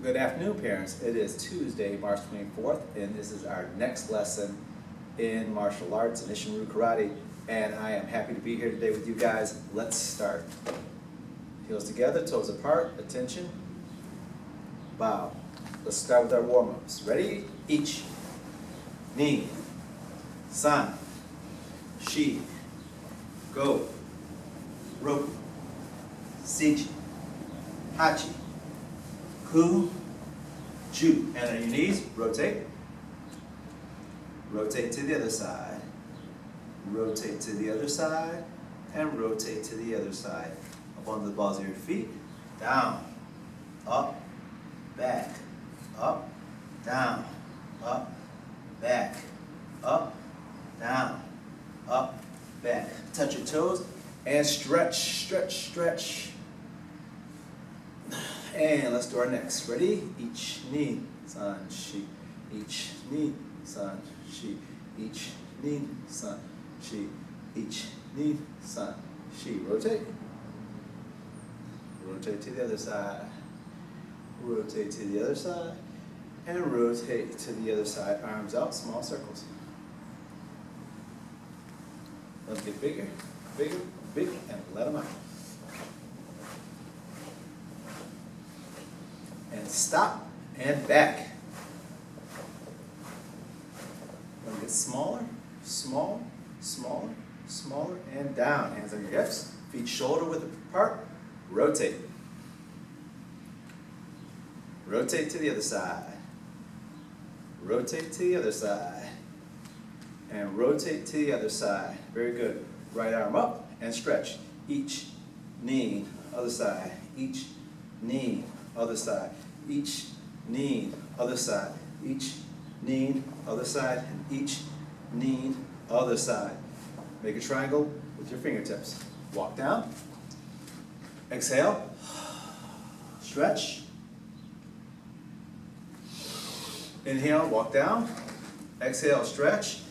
Good afternoon, parents. It is Tuesday, March 24th, and this is our next lesson in martial arts and Isshin-Ryu Karate, and I am happy to be here today with you guys. Let's start. Heels together, toes apart, attention, bow. Let's start with our warm-ups. Ready? Ichi, ni, san, shi, go, roku, shichi, hachi, ku, ju. And on your knees, rotate. Rotate to the other side. Rotate to the other side. And rotate to the other side. Up onto the balls of your feet. Down. Up. Back. Up. Down. Up. Back. Up. Down. Up. Back. Touch your toes. And stretch, stretch, stretch. And let's do our next. Ready? Ichi, ni, san, shi. Ichi, ni, san, shi. Ichi, ni, san, shi. Ichi, ni, san, shi. Rotate. Rotate to the other side. Rotate to the other side. And rotate to the other side. Arms out, small circles. Let's get bigger, bigger, bigger, and let them out. And stop, and back. Then get smaller, smaller, smaller, smaller, and down. Hands on your hips, feet shoulder width apart, rotate. Rotate to the other side. Rotate to the other side. And rotate to the other side. Very good. Right arm up and stretch. Each knee, other side. Each knee, other side. Each knee, other side. Each knee, other side. And each knee, other side. Make a triangle with your fingertips. Walk down. Exhale. Stretch. Inhale, walk down. Exhale, stretch.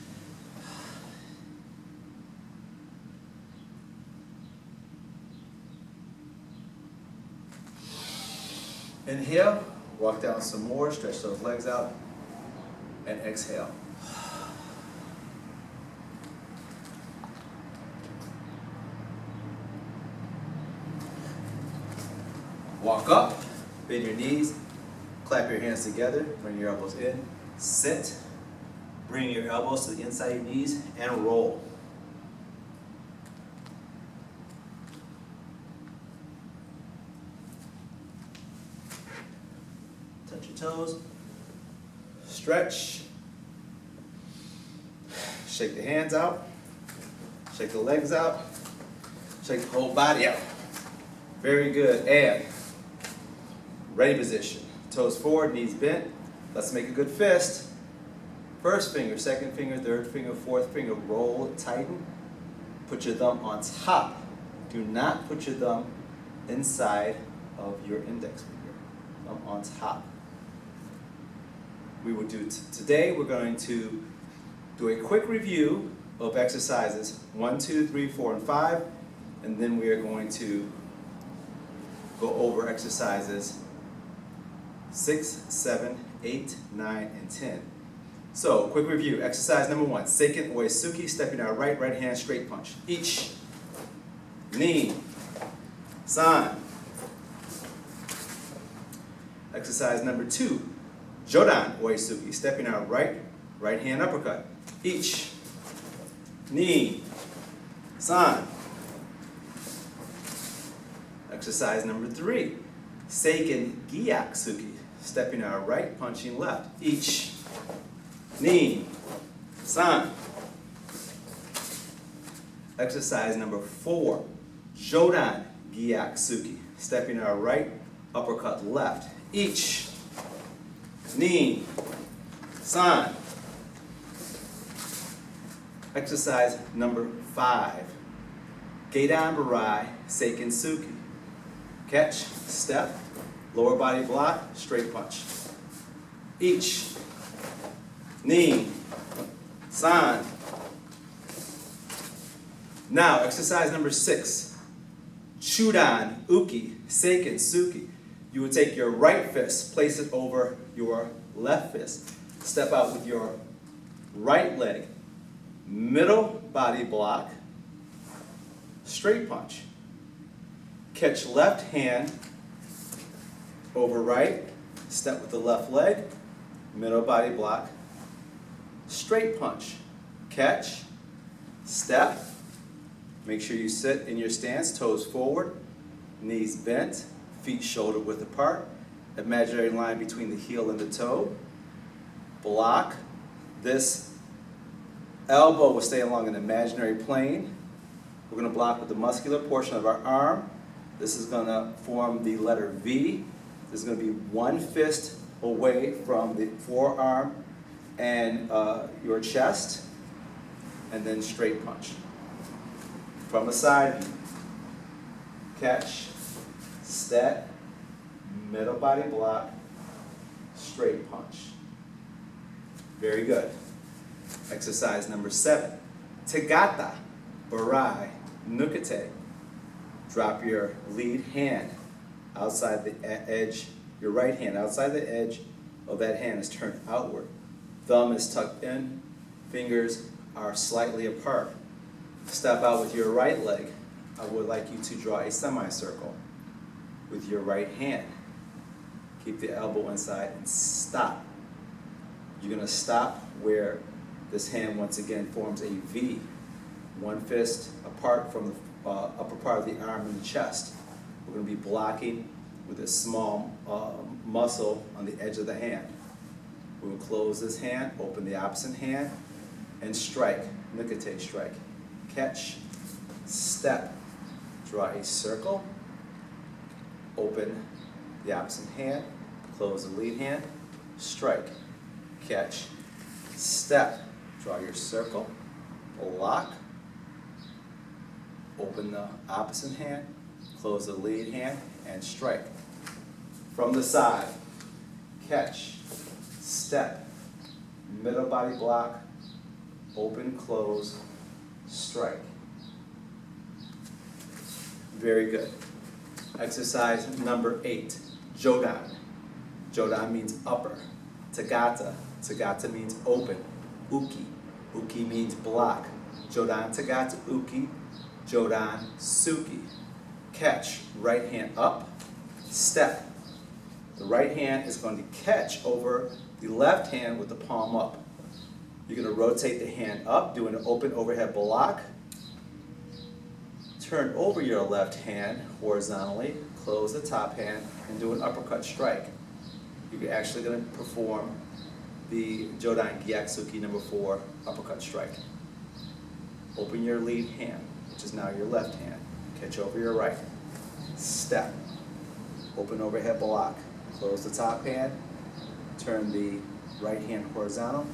Inhale, walk down some more, stretch those legs out, and exhale. Walk up, bend your knees, clap your hands together, bring your elbows in, sit, bring your elbows to the inside of your knees, and roll. Touch your toes, stretch, shake the hands out, shake the legs out, shake the whole body out. Very good, and ready position. Toes forward, knees bent. Let's make a good fist. First finger, second finger, third finger, fourth finger, roll, tighten. Put your thumb on top. Do not put your thumb inside of your index finger. Thumb on top. We will do today, we're going to do a quick review of exercises 1, 2, 3, 4, and 5, and then we are going to go over exercises 6, 7, 8, 9, and 10. So, quick review. Exercise number 1, Seiken Oesuki, stepping out right hand straight punch. Ichi, ni, san. Exercise number 2, Jodan Oesuki, stepping out right hand uppercut. Ichi, ni, san. Exercise number 3, Seiken Gyaksuki, stepping out right, punching left. Ichi, ni, san. Exercise number 4, Jodan Gyaksuki, stepping out right, uppercut left. Ichi, ni, san. Exercise number 5, Geidan Barai Seiken Suki. Catch, step, lower body block, straight punch. Ichi, ni, san. Now, exercise number 6, Chudan Uki Seiken Suki. You would take your right fist, place it over your left fist. Step out with your right leg, middle body block, straight punch. Catch left hand over right, step with the left leg, middle body block, straight punch. Catch, step, make sure you sit in your stance, toes forward, knees bent, feet shoulder width apart, imaginary line between the heel and the toe. Block. This elbow will stay along an imaginary plane. We're going to block with the muscular portion of our arm. This is going to form the letter V. This is going to be one fist away from the forearm and your chest, and then straight punch. From the side, catch, step, middle body block, straight punch. Very good. Exercise number 7. Tagata, Barai, Nukete. Drop your lead hand outside the edge, your right hand outside the edge of that hand is turned outward. Thumb is tucked in, fingers are slightly apart. Step out with your right leg. I would like you to draw a semicircle with your right hand. Keep the elbow inside and stop. You're going to stop where this hand once again forms a V. One fist apart from the upper part of the arm and the chest. We're going to be blocking with a small muscle on the edge of the hand. We will close this hand, open the opposite hand, and strike. Nukete strike. Catch, step, draw a circle, open the opposite hand, close the lead hand, strike, catch, step, draw your circle, block, open the opposite hand, close the lead hand, and strike. From the side, catch, step, middle body block, open, close, strike. Very good. Exercise number 8, Jodan. Jodan means upper. Tagata. Tagata means open. Uki. Uki means block. Jodan Tagata Uki. Jodan Suki. Catch. Right hand up. Step. The right hand is going to catch over the left hand with the palm up. You're going to rotate the hand up, doing an open overhead block. Turn over your left hand horizontally, close the top hand, and do an uppercut strike. You're actually going to perform the Jodan Gyaksuki number 4 uppercut strike. Open your lead hand, which is now your left hand. Catch over your right. Step. Open overhead block. Close the top hand. Turn the right hand horizontal.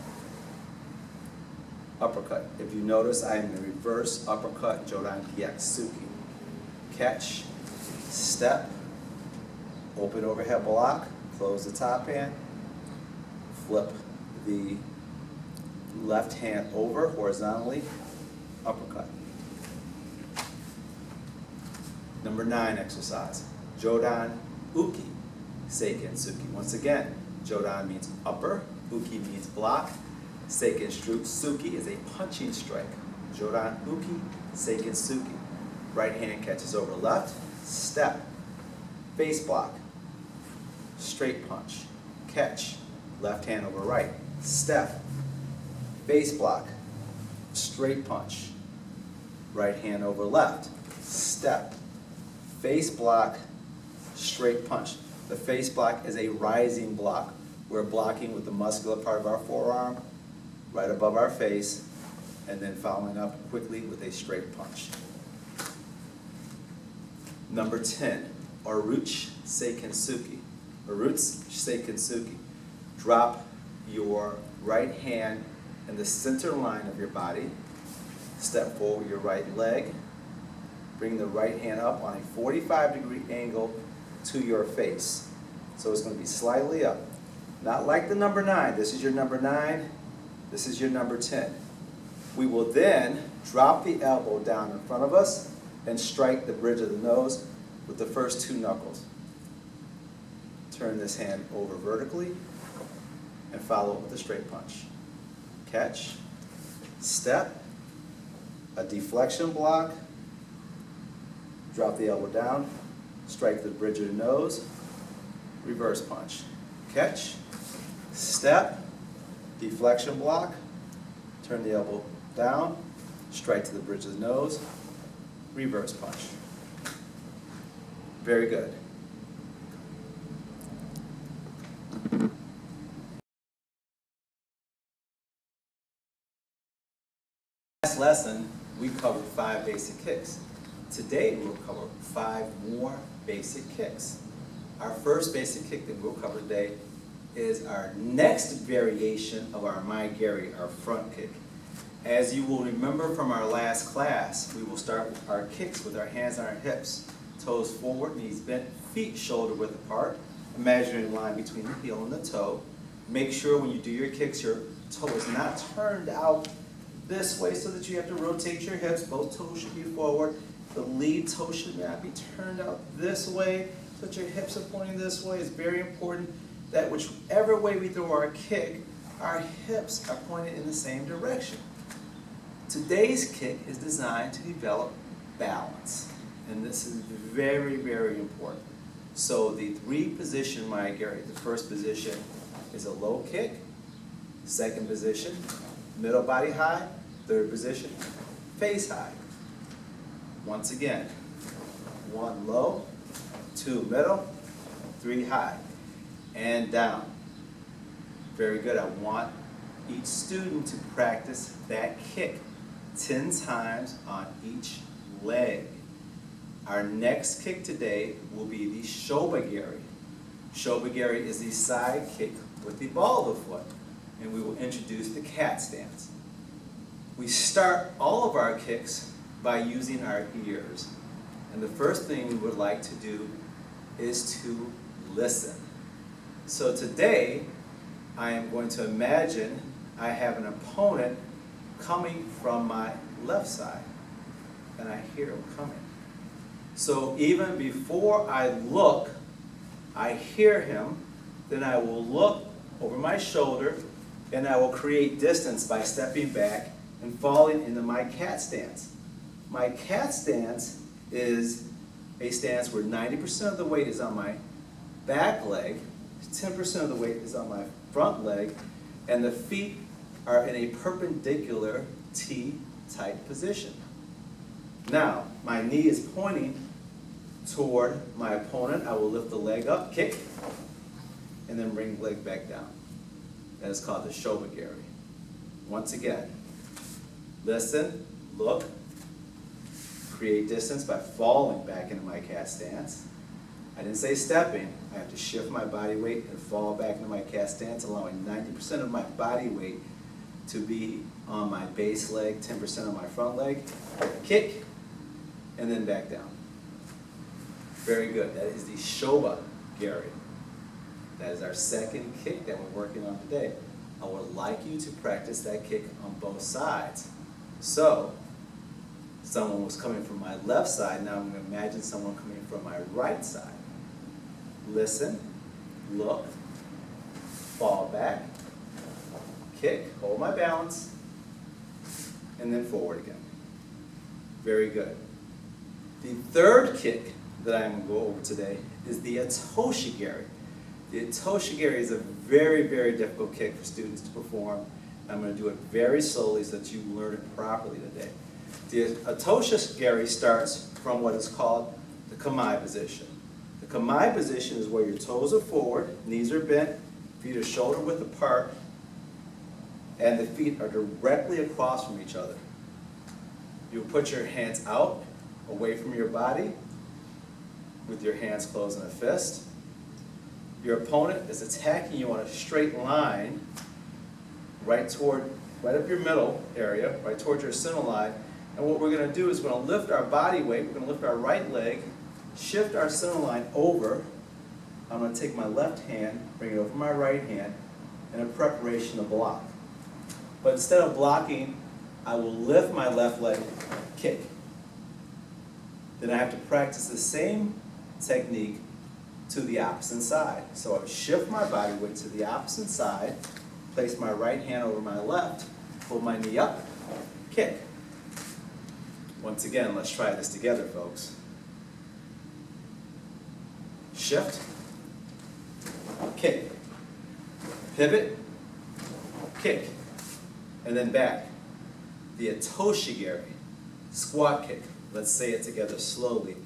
Uppercut. If you notice, I am in the reverse uppercut Jodan Gyaksuki. Catch, step, open overhead block, close the top hand, flip the left hand over horizontally, uppercut. Number 9 exercise, Jodan Uki Seiken Suki. Once again, Jodan means upper, Uki means block, Seiken Suki is a punching strike. Jodan Uki, Seiken Suki. Right hand catches over left, step, face block, straight punch, catch, left hand over right, step, face block, straight punch, right hand over left, step, face block, straight punch. The face block is a rising block. We're blocking with the muscular part of our forearm, right above our face, and then following up quickly with a straight punch. Number 10, Oruch Seiken Suki. Oruch Seiken Suki. Drop your right hand in the center line of your body. Step forward your right leg. Bring the right hand up on a 45-degree angle to your face. So it's going to be slightly up. Not like the number 9. This is your number 9. This is your number 10. We will then drop the elbow down in front of us and strike the bridge of the nose with the first 2 knuckles. turn this hand over vertically, and follow it with a straight punch. Catch, step, a deflection block, drop the elbow down, strike the bridge of the nose, reverse punch. Catch, step, deflection block, turn the elbow down, strike to the bridge of the nose, reverse punch. Very good. Last lesson, we covered 5 basic kicks. Today, we'll cover 5 more basic kicks. Our first basic kick that we'll cover today is our next variation of our Mai Geri, our front kick. As you will remember from our last class, we will start with our kicks with our hands on our hips, toes forward, knees bent, feet shoulder width apart, imaginary line between the heel and the toe. Make sure when you do your kicks, your toe is not turned out this way so that you have to rotate your hips. Both toes should be forward. The lead toe should not be turned out this way so that your hips are pointing this way. It's very important that whichever way we throw our kick, our hips are pointed in the same direction. Today's kick is designed to develop balance, and this is very, very important. So the 3-position Mai Geri, the first position is a low kick, second position, middle body high, third position, face high. Once again, 1 low, 2 middle, 3 high, and down. Very good. I want each student to practice that kick 10 times on each leg. Our next kick today will be the Shobageri. Shobageri is the side kick with the ball of the foot, and we will introduce the cat stance. We start all of our kicks by using our ears, and the first thing we would like to do is to listen. So today, I am going to imagine I have an opponent coming from my left side, and I hear him coming. So even before I look, I hear him, then I will look over my shoulder, and I will create distance by stepping back and falling into my cat stance. My cat stance is a stance where 90% of the weight is on my back leg, 10% of the weight is on my front leg, and the feet are in a perpendicular T-type position. Now, my knee is pointing toward my opponent. I will lift the leg up, kick, and then bring the leg back down. That is called the Shobageri. Once again, listen, look, create distance by falling back into my cat stance. I didn't say stepping. I have to shift my body weight and fall back into my cat stance, allowing 90% of my body weight to be on my base leg, 10% on my front leg. Kick, and then back down. Very good. That is the Shobageri. That is our second kick that we're working on today. I would like you to practice that kick on both sides. So, someone was coming from my left side, now I'm going to imagine someone coming from my right side. Listen, look, fall back, kick, hold my balance, and then forward again. Very good. The third kick that I'm going to go over today is the Atoshi-geri. The Atoshi-geri is a very, very difficult kick for students to perform. I'm going to do it very slowly so that you learn it properly today. The Atoshi-geri starts from what is called the Kamae position. The Kamae position is where your toes are forward, knees are bent, feet are shoulder width apart, and the feet are directly across from each other. You'll put your hands out, away from your body, with your hands closed in a fist. Your opponent is attacking you on a straight line, right up your middle area, right towards your center line. And what we're going to do is we're going to lift our body weight, we're going to lift our right leg, shift our center line over. I'm going to take my left hand, bring it over my right hand, in a preparation to block. But instead of blocking, I will lift my left leg, kick. Then I have to practice the same technique to the opposite side. So I shift my body weight to the opposite side, place my right hand over my left, pull my knee up, kick. Once again, let's try this together, folks. Shift, kick, pivot, kick, and then back. The Atoshigari, squat kick. Let's say it together slowly.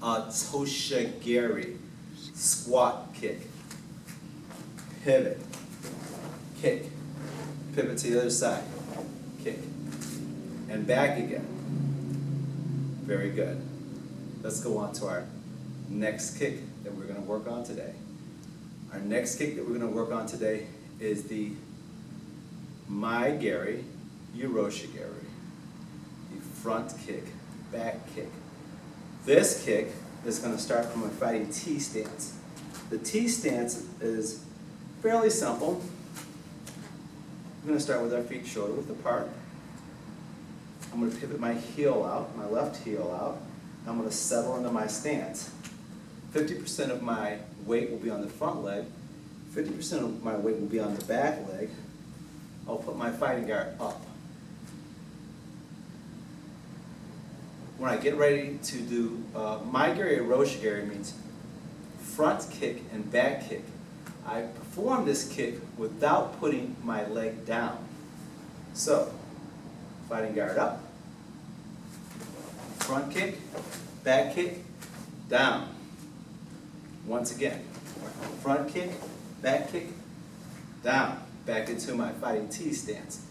Atoshigari, squat kick, pivot, kick, pivot to the other side, kick, and back again. Very good. Let's go on to our next kick that we're going to work on today. Our next kick that we're going to work on today is the Mae-geri Uroshigari, the front kick, back kick. This kick is going to start from a fighting T stance. The T stance is fairly simple. We're going to start with our feet shoulder width apart. I'm going to pivot my heel out, my left heel out. I'm going to settle into my stance. 50% of my weight will be on the front leg. 50% of my weight will be on the back leg. I'll put my fighting guard up. When I get ready to do Mae-geri Uroshigari means front kick and back kick. I perform this kick without putting my leg down. So, fighting guard up, front kick, back kick, down. Once again, front kick, back kick, down. Back into my fighting T stance.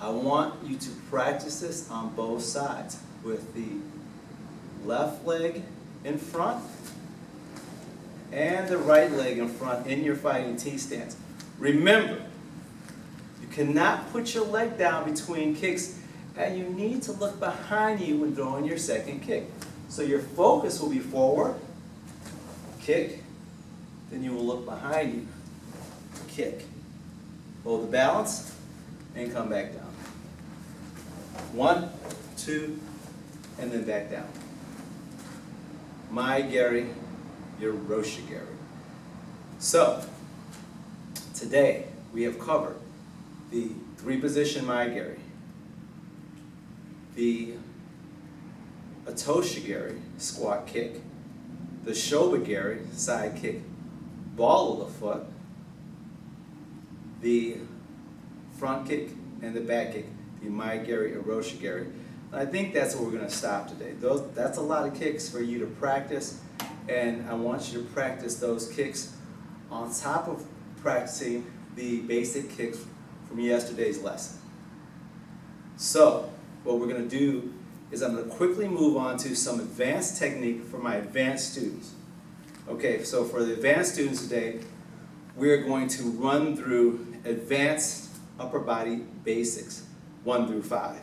I want you to practice this on both sides with the left leg in front and the right leg in front in your fighting T stance. Remember, you cannot put your leg down between kicks, and you need to look behind you when throwing your second kick. So your focus will be forward, kick, then you will look behind you, kick. Hold the balance, and come back down. 1, 2, and then back down. Mae-geri Uroshigari. So, today we have covered the 3-position Mae-geri, the Atoshigari, squat kick, the Shobagari, side kick, ball of the foot, the front kick and the back kick, the Mae-geri Uroshigari. And I think that's where we're going to stop today. That's a lot of kicks for you to practice, and I want you to practice those kicks on top of practicing the basic kicks from yesterday's lesson. So, what we're going to do is I'm going to quickly move on to some advanced technique for my advanced students. Okay, so for the advanced students today, we're going to run through advanced upper body basics, 1 through 5.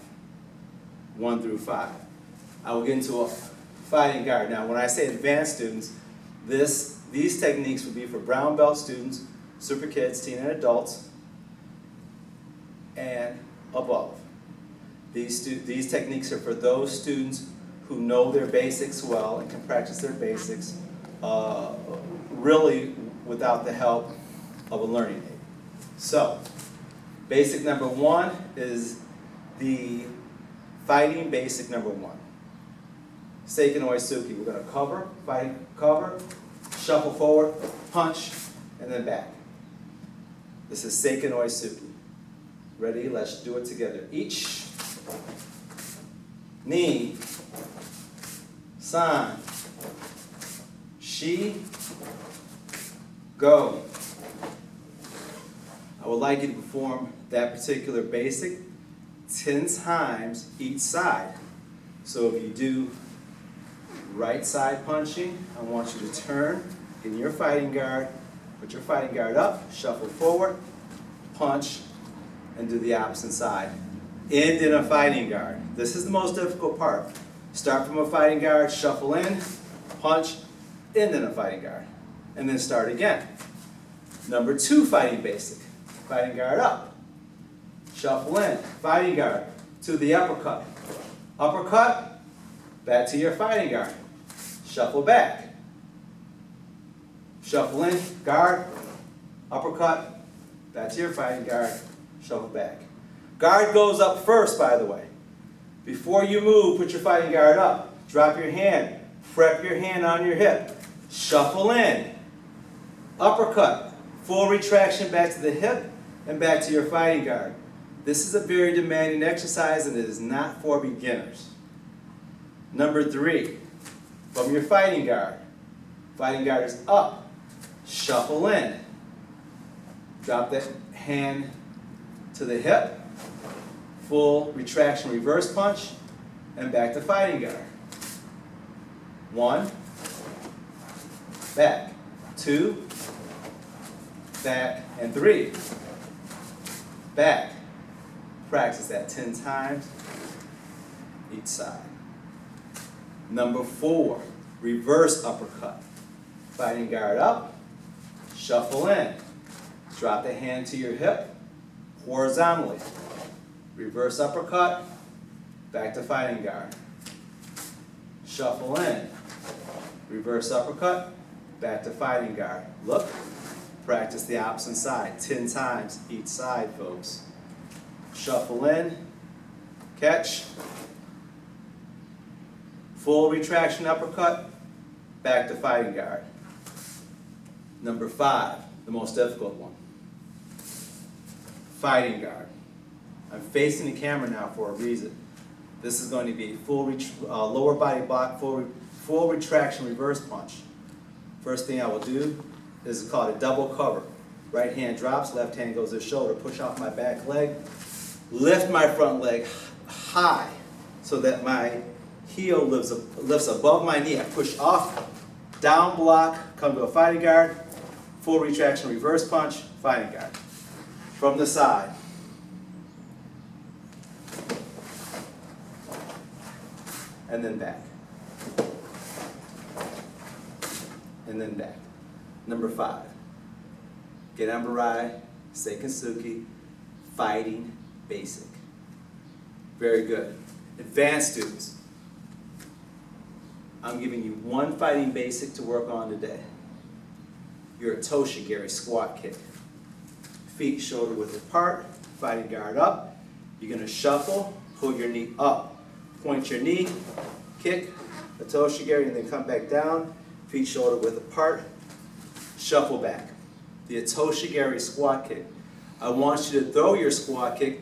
1 through 5. I will get into a fighting guard. Now, when I say advanced students, these techniques would be for brown belt students, super kids, teen and adults, and above. These techniques are for those students who know their basics well and can practice their basics really without the help of a learning aid. So, basic number 1 is the fighting basic number 1. Seiken Oisuki. We're going to cover, fight, cover, shuffle forward, punch, and then back. This is Seiken Oisuki. Ready? Let's do it together. Each, ni, san, shi, go. I would like you to perform that particular basic 10 times each side. So if you do right side punching, I want you to turn in your fighting guard, put your fighting guard up, shuffle forward, punch, and do the opposite side. End in a fighting guard. This is the most difficult part. Start from a fighting guard, shuffle in, punch, end in a fighting guard, and then start again. Number 2 fighting basic. Fighting guard up, shuffle in, fighting guard to the uppercut. Uppercut, back to your fighting guard. Shuffle back. Shuffle in, guard, uppercut, back to your fighting guard, shuffle back. Guard goes up first, by the way. Before you move, put your fighting guard up. Drop your hand, prep your hand on your hip. Shuffle in, uppercut, full retraction back to the hip and back to your fighting guard. This is a very demanding exercise and it is not for beginners. Number 3, from your fighting guard. Fighting guard is up, shuffle in. Drop that hand to the hip, full retraction reverse punch, and back to fighting guard. 1, back, 2, back, and 3. Back. Practice that 10 times each side. Number 4, reverse uppercut. Fighting guard up, shuffle in. Drop the hand to your hip, horizontally. Reverse uppercut, back to fighting guard. Shuffle in. Reverse uppercut, back to fighting guard. Look, practice the opposite side 10 times each side, folks. Shuffle in, catch, full retraction uppercut, back to fighting guard. Number 5, the most difficult one. Fighting guard. I'm facing the camera now for a reason. This is going to be full lower body block, full retraction reverse punch. First thing I will do is called a double cover. Right hand drops, left hand goes to the shoulder. Push off my back leg. Lift my front leg high so that my heel lifts above my knee. I push off, down block, come to a fighting guard, full retraction reverse punch, fighting guard. From the side. And then back. And then back. Number 5. Gedanbarai, Seikensuke, fighting basic. Very good. Advanced students, I'm giving you one fighting basic to work on today. Your Itoshigari squat kick. Feet shoulder width apart, fighting guard up. You're going to shuffle, pull your knee up, point your knee, kick, Itoshigari, and then come back down, feet shoulder width apart, shuffle back. The Itoshigari squat kick. I want you to throw your squat kick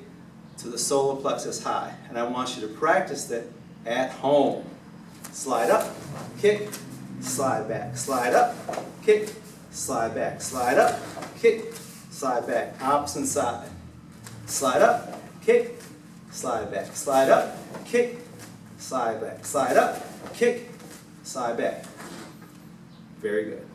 to the solar plexus high, and I want you to practice that at home. Slide up, kick, slide back, slide up, kick, slide back, slide up, kick, slide back, opposite side. Slide up, kick, slide back, slide up, kick, slide back, slide up, kick, slide back. Very good.